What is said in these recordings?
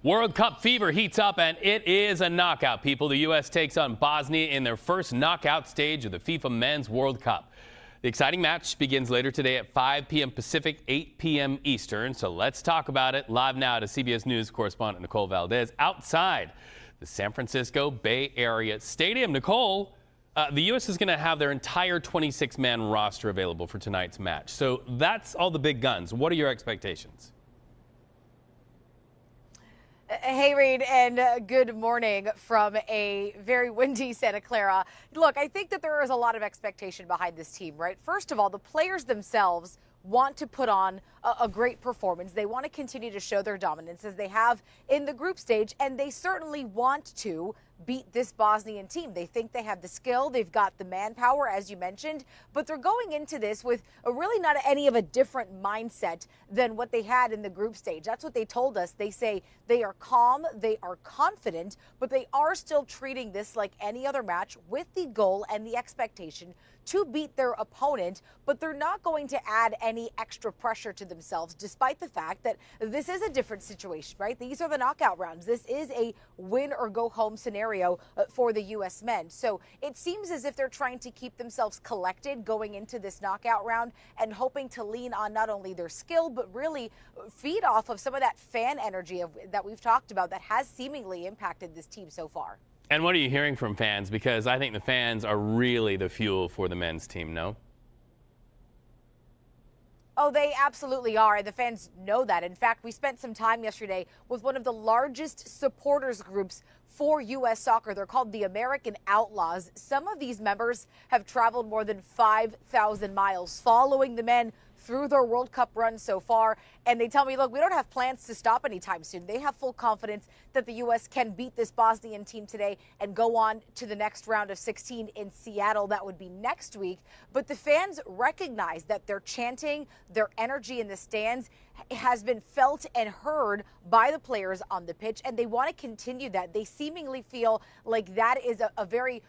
World Cup fever heats up, and it is a knockout, people. The U.S. takes on Bosnia in their first knockout stage of the FIFA Men's World Cup. The exciting match begins later today at 5 p.m. Pacific, 8 p.m. Eastern. So let's talk about it. Live now to CBS News correspondent Nicole Valdes outside the San Francisco Bay Area Stadium. Nicole, the U.S. is going to have their entire 26-man roster available for tonight's match. So that's all the big guns. What are your expectations? Hey, Reed, and good morning from a very windy Santa Clara. Look, I think that there is a lot of expectation behind this team, right? First of all, the players themselves want to put on a great performance. They want to continue to show their dominance as they have in the group stage, and they certainly want to beat this Bosnian team. They think they have the skill, they've got the manpower, as you mentioned, but they're going into this with really not any of a different mindset than what they had in the group stage. That's what they told us. They say they are calm, they are confident, but they are still treating this like any other match with the goal and the expectation to beat their opponent, but they're not going to add any extra pressure to themselves, despite the fact that this is a different situation, right? These are the knockout rounds. This is a win or go home scenario for the U.S. men. So it seems as if they're trying to keep themselves collected going into this knockout round and hoping to lean on not only their skill, but really feed off of some of that fan energy that we've talked about that has seemingly impacted this team so far. And what are you hearing from fans? Because I think the fans are really the fuel for the men's team, no? Oh, they absolutely are, and the fans know that. In fact, we spent some time yesterday with one of the largest supporters groups for U.S. soccer. They're called the American Outlaws. Some of these members have traveled more than 5,000 miles following the men through their World Cup run so far. And they tell me, look, we don't have plans to stop anytime soon. They have full confidence that the U.S. can beat this Bosnian team today and go on to the next round of 16 in Seattle. That would be next week. But the fans recognize that their chanting, their energy in the stands has been felt and heard by the players on the pitch, and they want to continue that. They seemingly feel like that is a very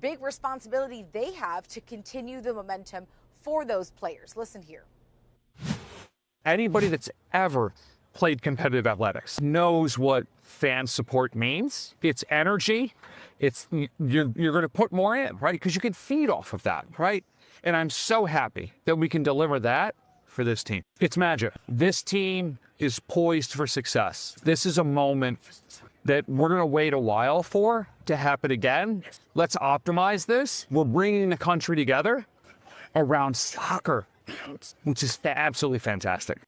big responsibility they have to continue the momentum for those players. Listen here. Anybody that's ever played competitive athletics knows what fan support means. It's energy. It's you're going to put more in, right? Because you can feed off of that, right? And I'm so happy that we can deliver that for this team. It's magic. This team is poised for success. This is a moment that we're going to wait a while for to happen again. Let's optimize this. We're bringing the country together around soccer, which is absolutely fantastic.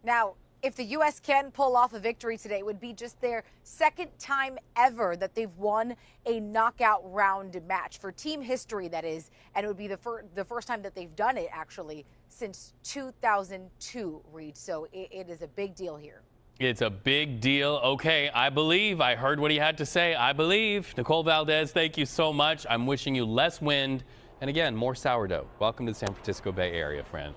Now, if the U.S. can pull off a victory today, it would be just their second time ever that they've won a knockout round match for team history, that is, and it would be the first time that they've done it, actually, since 2002, Reed. So it is a big deal here. It's a big deal. Okay, I believe. I heard what he had to say. I believe. Nicole Valdes, thank you so much. I'm wishing you less wind and, again, more sourdough. Welcome to the San Francisco Bay Area, friend.